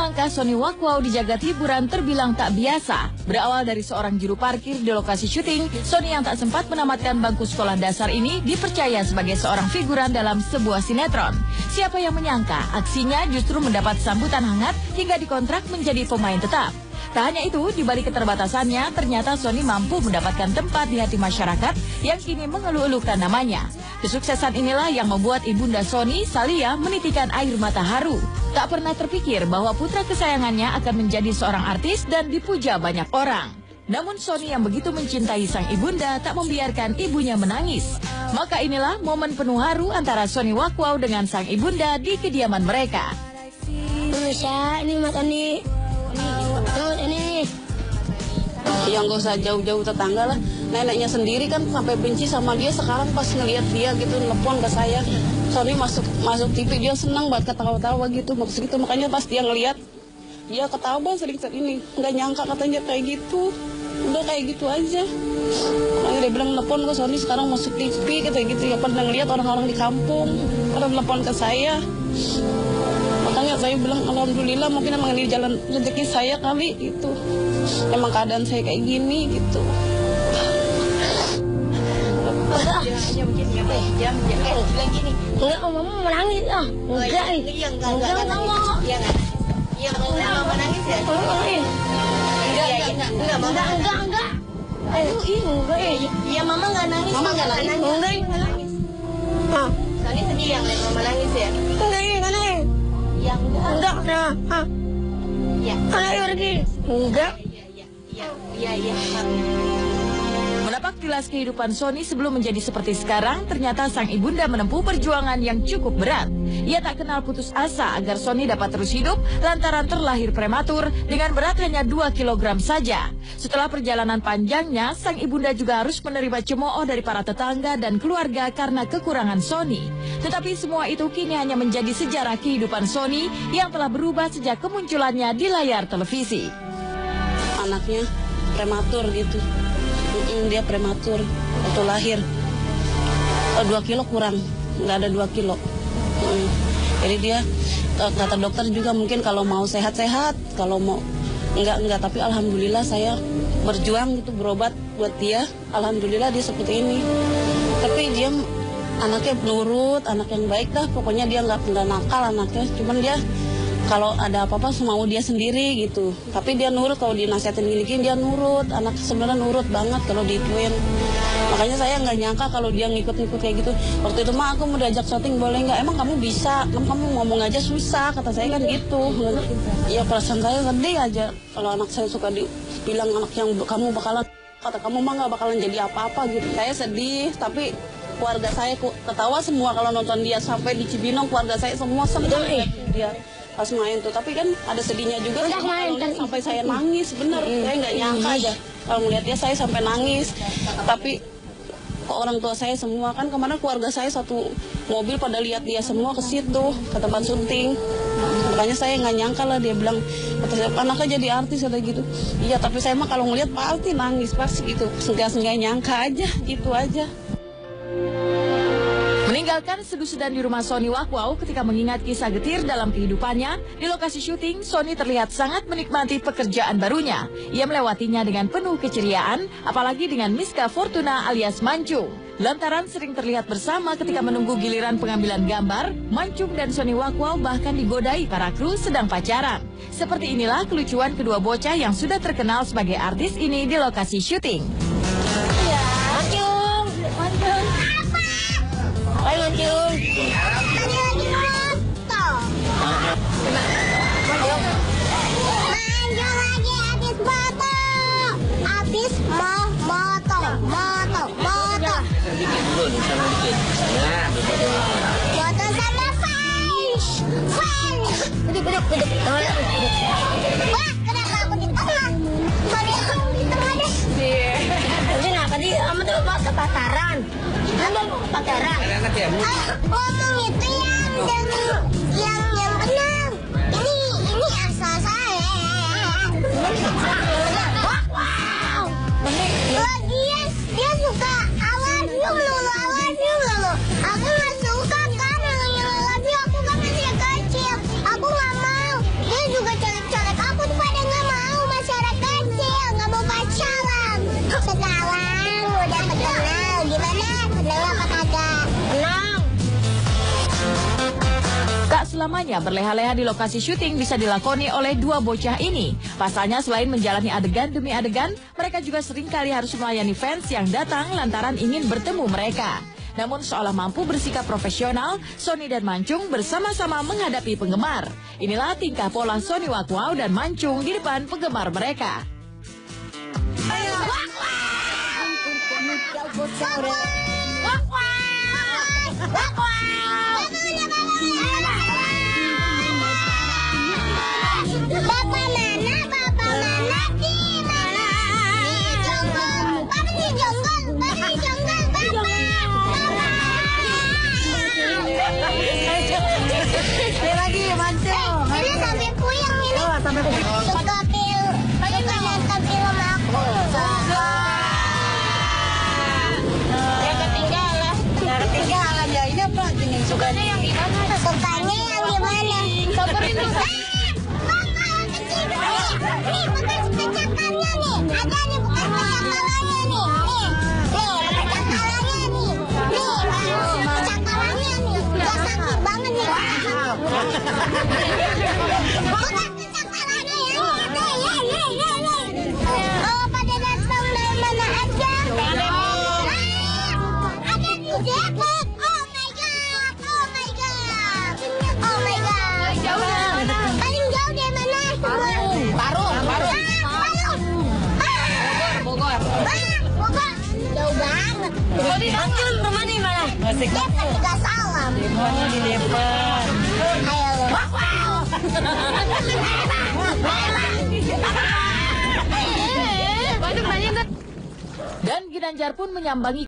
Langkah Sony Wakwau di jagat hiburan terbilang tak biasa. Berawal dari seorang juru parkir di lokasi syuting, Sony yang tak sempat menamatkan bangku sekolah dasar ini dipercaya sebagai seorang figuran dalam sebuah sinetron. Siapa yang menyangka aksinya justru mendapat sambutan hangat hingga dikontrak menjadi pemain tetap. Tak hanya itu, di balik keterbatasannya, ternyata Sony mampu mendapatkan tempat di hati masyarakat yang kini mengeluh-elukan namanya. Kesuksesan inilah yang membuat ibunda Sony, Salia, menitikan air mata haru. Tak pernah terpikir bahwa putra kesayangannya akan menjadi seorang artis dan dipuja banyak orang. Namun Sony yang begitu mencintai sang ibunda tak membiarkan ibunya menangis. Maka inilah momen penuh haru antara Sony Wakwau dengan sang ibunda di kediaman mereka. Bisa, ini Mas Andi. Ini. Ya nggak usah jauh-jauh tetangga lah. Neneknya sendiri kan sampai benci sama dia. Sekarang pas ngelihat dia gitu nelpon ke saya, Sony masuk TV, dia senang banget ketawa-tawa gitu. Maksud gitu, makanya pas dia ngelihat, dia ketawa sering ini. Nggak nyangka katanya kayak gitu. Udah kayak gitu aja. Makanya dia bilang nelpon ke Sony sekarang masuk TV kayak gitu. Ya pernah ngelihat orang-orang di kampung pada nelpon ke saya. Makanya saya bilang alhamdulillah, mungkin emang ini jalan rezeki saya kali itu. Emang keadaan saya kayak gini gitu. Hanya mungkin jam bilang gini. Enggak, mama mau nangis. Enggak. Enggak mau. Iya, mau nangis ya? Enggak. Iya, mama enggak nangis. Mama enggak nangis. Enggak. Soalnya sedih yang lihat mama nangis ya? Enggak nangis. Ya enggak. Ya. Pergi. Enggak. Iya. Menapak tilas kehidupan Sony sebelum menjadi seperti sekarang, ternyata sang ibunda menempuh perjuangan yang cukup berat. Ia tak kenal putus asa agar Sony dapat terus hidup lantaran terlahir prematur dengan berat hanya 2 kg saja. Setelah perjalanan panjangnya, sang ibunda juga harus menerima cemooh dari para tetangga dan keluarga karena kekurangan Sony. Tetapi semua itu kini hanya menjadi sejarah kehidupan Sony yang telah berubah sejak kemunculannya di layar televisi. Anaknya prematur gitu. Dia prematur waktu lahir 2 kilo kurang, nggak ada 2 kilo. Jadi dia kata dokter juga mungkin kalau mau sehat-sehat, kalau mau enggak, tapi alhamdulillah saya berjuang gitu berobat buat dia, alhamdulillah dia seperti ini. Tapi dia anaknya nurut, anak yang baik dah, pokoknya dia nggak nakal anaknya, cuman dia kalau ada apa-apa mau dia sendiri gitu. Tapi dia nurut, kalau dinasihatin gini-gini dia nurut. Anak sebenarnya nurut banget kalau diituin. Makanya saya nggak nyangka kalau dia ngikut-ngikut kayak gitu. Waktu itu mah aku mau diajak syuting boleh nggak? Emang kamu bisa? Kamu ngomong aja susah, kata saya kan gitu. Iya, perasaan saya sedih aja kalau anak saya suka dibilang anak yang kamu bakalan, kata kamu mah nggak bakalan jadi apa-apa gitu. Saya sedih, tapi keluarga saya ketawa semua kalau nonton dia. Sampai di Cibinong keluarga saya semua senang dia pas main tuh. Tapi kan ada sedihnya juga sampai saya nangis, bener. Saya nggak nyangka aja kalau melihat dia, saya sampai nangis. Tapi orang tua saya semua kan kemana, keluarga saya satu mobil pada lihat dia semua ke situ ke tempat syuting. Makanya saya nggak nyangka lah, dia bilang anaknya jadi artis atau gitu. Iya, tapi saya mah kalau ngelihat pasti nangis pasti gitu. Nggak nyangka aja gitu aja. Meninggalkan sedu-sedan di rumah Sony Wakwau ketika mengingat kisah getir dalam kehidupannya, di lokasi syuting, Sony terlihat sangat menikmati pekerjaan barunya. Ia melewatinya dengan penuh keceriaan, apalagi dengan Miska Fortuna alias Mancung. Lantaran sering terlihat bersama ketika menunggu giliran pengambilan gambar, Mancung dan Sony Wakwau bahkan digodai para kru sedang pacaran. Seperti inilah kelucuan kedua bocah yang sudah terkenal sebagai artis ini di lokasi syuting. Ayo Mancung. Tadi lagi moto. Mancung lagi habis moto. Habis moto. Moto sama fans. Duduk. Wah, kenapa aku di tengah? Sorry, aku di tengah deh. Kenapa tadi kamu tuh pacaran? Pacaran. Ngomong itu yang benar. Ini asal saya. Wow. Dia suka awas dulu. Aku nggak suka kan yang lagi. Aku kan masih kecil. Aku nggak mau. Dia juga jelek selamanya berleha-leha di lokasi syuting bisa dilakoni oleh dua bocah ini. Pasalnya selain menjalani adegan demi adegan, mereka juga seringkali harus melayani fans yang datang lantaran ingin bertemu mereka. Namun seolah mampu bersikap profesional, Sony dan Mancung bersama-sama menghadapi penggemar. Inilah tingkah pola Sony Wakwau dan Mancung di depan penggemar mereka. Lagi Mancung. Ini sampai puyeng ini. Sampai puyeng. Suka nonton film aku. Ya ketinggalan. Ya ini apa jenis Sukanya yang gimana? Sukanya yang gimana? Samperin dulu. Mama yang kecil. Nih bekas pecakannya nih. Ada nih bekas pecakannya nih. Nih pecakannya nih. Nih pecakannya nih. Udah sakit banget nih. Bekas pecakannya ya. Oh pada datang dari mana aja? Ada di Depok. Oh my god. Oh my god. Oh my god. Paling jauh dari mana? Parung. Bogor. Jauh banget. Mancung rumah di mana? Depok juga salam. Rumahnya di Depok. Ayo. Dan Ginanjar pun menyambangi